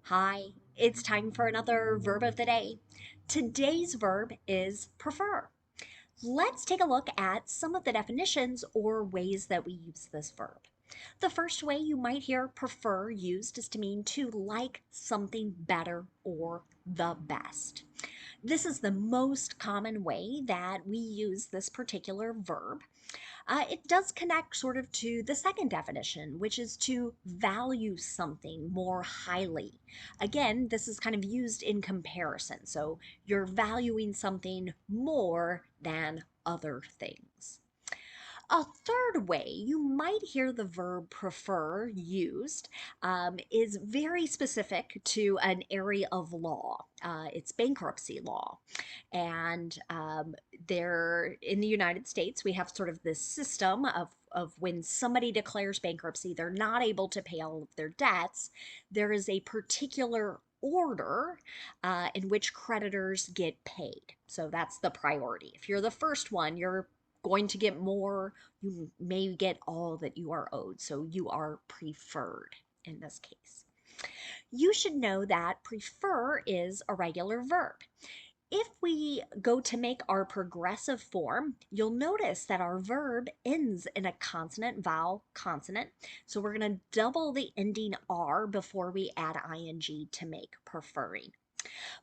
Hi, it's time for another verb of the day. Today's verb is prefer. Let's take a look at some of the definitions or ways that we use this verb. The first way you might hear prefer used is to mean to like something better or the best. This is the most common way that we use this particular verb. It does connect sort of to the second definition, which is to value something more highly. Again, this is kind of used in comparison. So you're valuing something more than other things. A third way you might hear the verb prefer used is very specific to an area of law. It's bankruptcy law. And there in the United States, we have sort of this system of when somebody declares bankruptcy, they're not able to pay all of their debts. There is a particular order in which creditors get paid. So that's the priority. If you're the first one, you're going to get more. You may get all that you are owed. So you are preferred in this case. You should know that prefer is a regular verb. If we go to make our progressive form, you'll notice that our verb ends in a consonant vowel consonant. So we're going to double the ending R before we add ing to make preferring.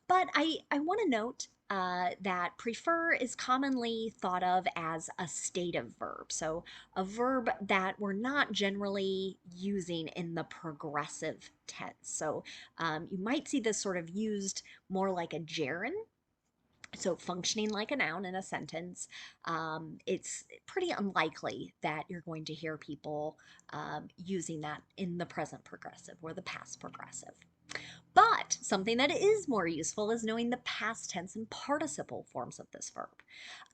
But I want to note that prefer is commonly thought of as a stative verb. So a verb that we're not generally using in the progressive tense. So you might see this sort of used more like a gerund, so functioning like a noun in a sentence. It's pretty unlikely that you're going to hear people using that in the present progressive or the past progressive. But something that is more useful is knowing the past tense and participle forms of this verb.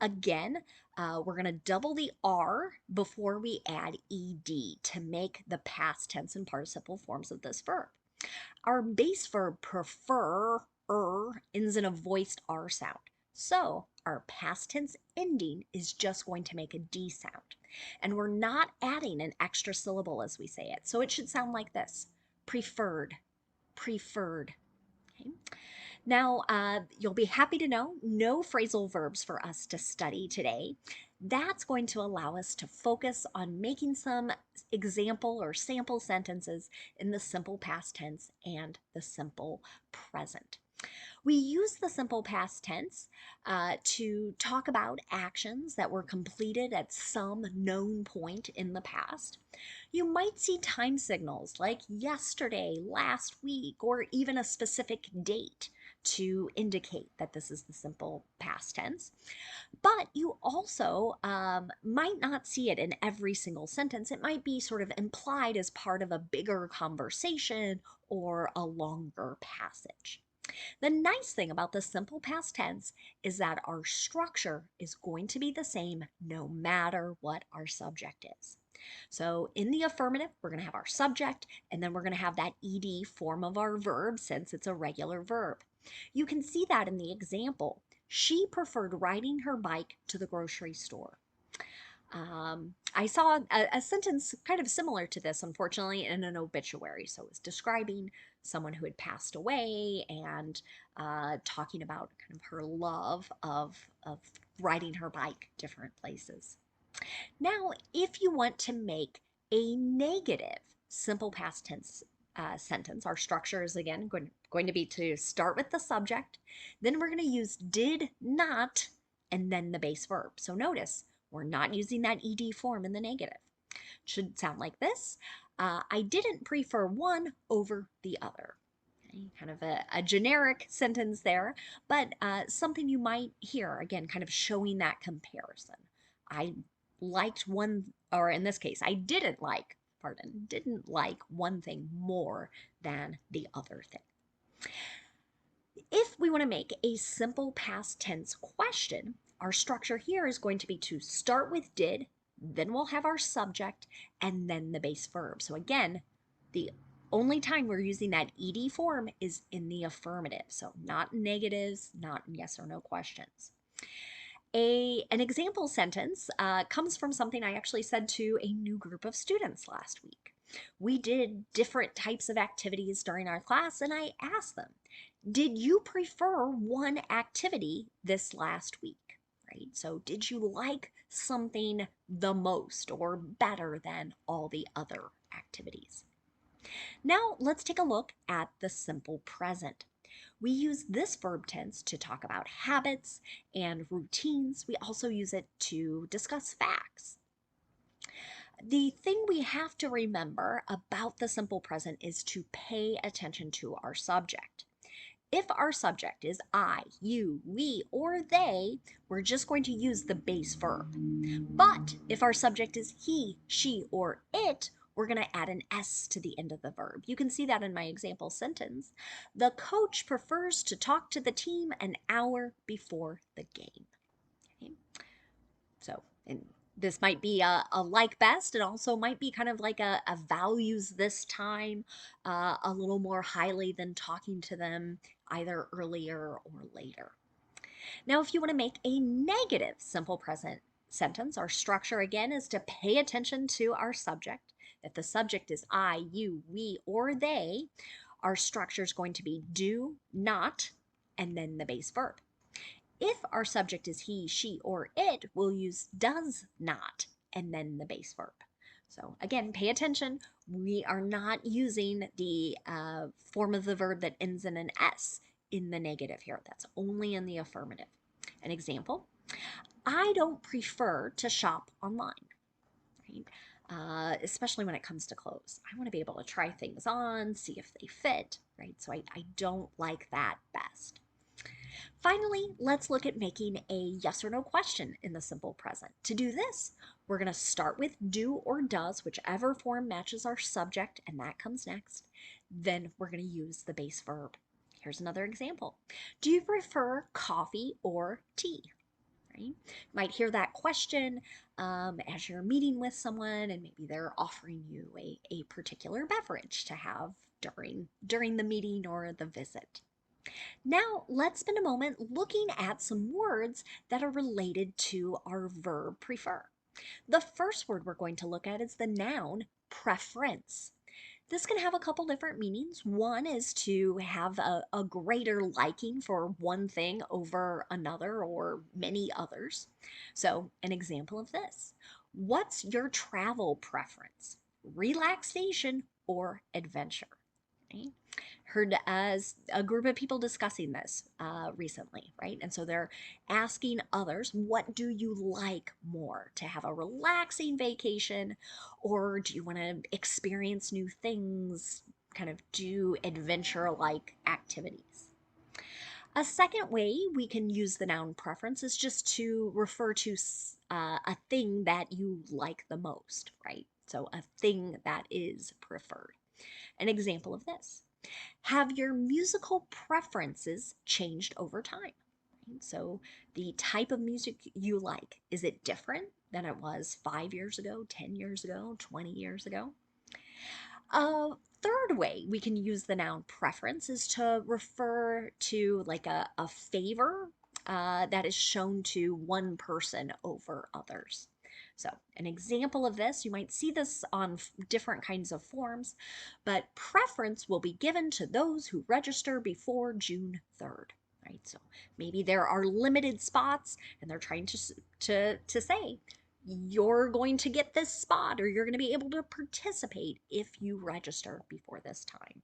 Again, we're going to double the R before we add ed to make the past tense and participle forms of this verb. Our base verb prefer ends in a voiced R sound. So our past tense ending is just going to make a D sound. And we're not adding an extra syllable as we say it. So it should sound like this: preferred, preferred. Okay. Now, you'll be happy to know no phrasal verbs for us to study today. That's going to allow us to focus on making some example or sample sentences in the simple past tense and the simple present. We use the simple past tense to talk about actions that were completed at some known point in the past. You might see time signals like yesterday, last week, or even a specific date to indicate that this is the simple past tense. But you also might not see it in every single sentence. It might be sort of implied as part of a bigger conversation or a longer passage. The nice thing about the simple past tense is that our structure is going to be the same no matter what our subject is. So in the affirmative, we're going to have our subject, and then we're going to have that ed form of our verb since it's a regular verb. You can see that in the example. She preferred riding her bike to the grocery store. I saw a sentence kind of similar to this, unfortunately, in an obituary. So it was describing someone who had passed away and talking about kind of her love of riding her bike different places. Now, if you want to make a negative simple past tense sentence, our structure is again going to be to start with the subject, then we're going to use did not, and then the base verb. So notice, we're not using that ed form in the negative. It should sound like this: I didn't prefer one over the other. Okay, kind of a generic sentence there, but something you might hear, again, kind of showing that comparison. I liked one, or in this case, I didn't like one thing more than the other thing. If we want to make a simple past tense question, our structure here is going to be to start with did, then we'll have our subject, and then the base verb. So again, the only time we're using that ed form is in the affirmative. So not negatives, not yes or no questions. An example sentence comes from something I actually said to a new group of students last week. We did different types of activities during our class, and I asked them, did you prefer one activity this last week? Right? So, did you like something the most or better than all the other activities? Now, let's take a look at the simple present. We use this verb tense to talk about habits and routines. We also use it to discuss facts. The thing we have to remember about the simple present is to pay attention to our subject. If our subject is I, you, we, or they, we're just going to use the base verb. But if our subject is he, she, or it, we're going to add an S to the end of the verb. You can see that in my example sentence. The coach prefers to talk to the team an hour before the game. Okay? So, and this might be a like best. It also might be kind of like a values this time a little more highly than talking to them either earlier or later. Now, if you want to make a negative simple present sentence, our structure again is to pay attention to our subject. If the subject is I, you, we, or they, our structure is going to be do, not, and then the base verb. If our subject is he, she, or it, we'll use does not and then the base verb. So again, pay attention. We are not using the form of the verb that ends in an S in the negative here. That's only in the affirmative. An example, I don't prefer to shop online, right? Especially when it comes to clothes. I want to be able to try things on, see if they fit, right? So I don't like that best. Finally, let's look at making a yes or no question in the simple present. To do this, we're going to start with do or does, whichever form matches our subject, and that comes next. Then we're going to use the base verb. Here's another example. Do you prefer coffee or tea? Right? You might hear that question as you're meeting with someone, and maybe they're offering you a particular beverage to have during the meeting or the visit. Now, let's spend a moment looking at some words that are related to our verb prefer. The first word we're going to look at is the noun preference. This can have a couple different meanings. One is to have a greater liking for one thing over another or many others. So, an example of this. What's your travel preference? Relaxation or adventure? Right? Heard as a group of people discussing this recently, right? And so they're asking others, what do you like more? To have a relaxing vacation, or do you want to experience new things, kind of do adventure like activities? A second way we can use the noun preference is just to refer to a thing that you like the most, right? So a thing that is preferred. An example of this. Have your musical preferences changed over time? So the type of music you like, is it different than it was 5 years ago, 10 years ago, 20 years ago? A third way we can use the noun preference is to refer to like a favor that is shown to one person over others. So an example of this, you might see this on different kinds of forms, but preference will be given to those who register before June 3rd. Right? So maybe there are limited spots and they're trying to say you're going to get this spot or you're going to be able to participate if you register before this time.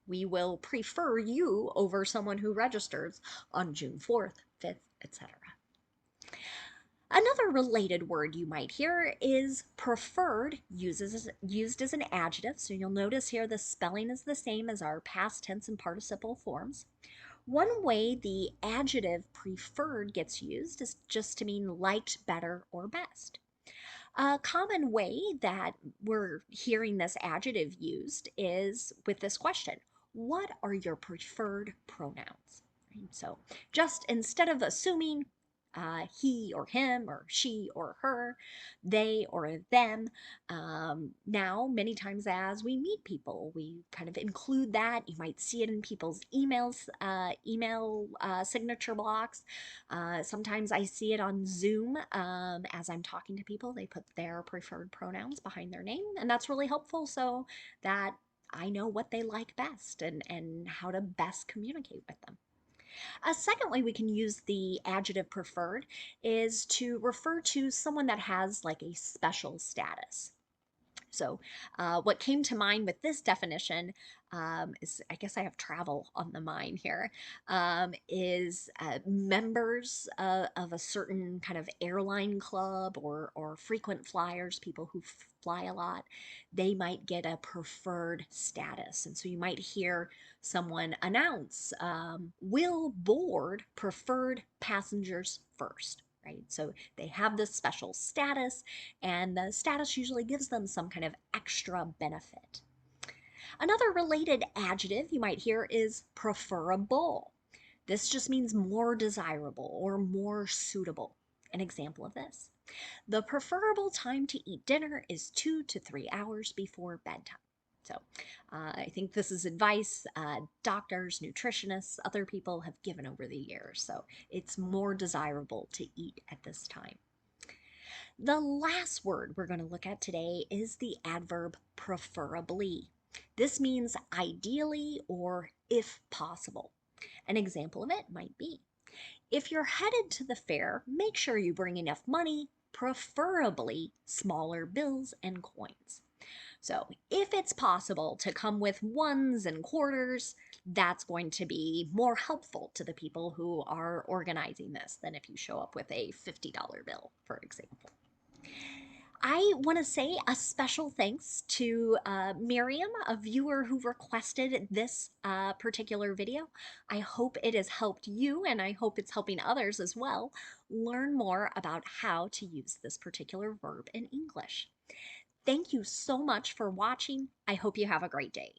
We will prefer you over someone who registers on June 4th, 5th, etc. Another related word you might hear is preferred, used as an adjective. So you'll notice here the spelling is the same as our past tense and participle forms. One way the adjective preferred gets used is just to mean liked, better, or best. A common way that we're hearing this adjective used is with this question. What are your preferred pronouns? So just instead of assuming he or him or she or her, they or them. Now, many times as we meet people, we kind of include that. You might see it in people's email signature blocks. Sometimes I see it on Zoom as I'm talking to people. They put their preferred pronouns behind their name, and that's really helpful so that I know what they like best and how to best communicate with them. A second way we can use the adjective preferred is to refer to someone that has like a special status. So, what came to mind with this definition is, I guess I have travel on the mind here, is members of a certain kind of airline club or frequent flyers, people who fly a lot, they might get a preferred status. And so you might hear someone announce, will board preferred passengers first. Right? So they have this special status, and the status usually gives them some kind of extra benefit. Another related adjective you might hear is preferable. This just means more desirable or more suitable. An example of this: the preferable time to eat dinner is 2 to 3 hours before bedtime. So I think this is advice doctors, nutritionists, other people have given over the years. So it's more desirable to eat at this time. The last word we're going to look at today is the adverb preferably. This means ideally or if possible. An example of it might be, if you're headed to the fair, make sure you bring enough money, preferably smaller bills and coins. So if it's possible to come with ones and quarters, that's going to be more helpful to the people who are organizing this than if you show up with a $50 bill, for example. I want to say a special thanks to Miriam, a viewer who requested this particular video. I hope it has helped you, and I hope it's helping others as well, learn more about how to use this particular verb in English. Thank you so much for watching. I hope you have a great day.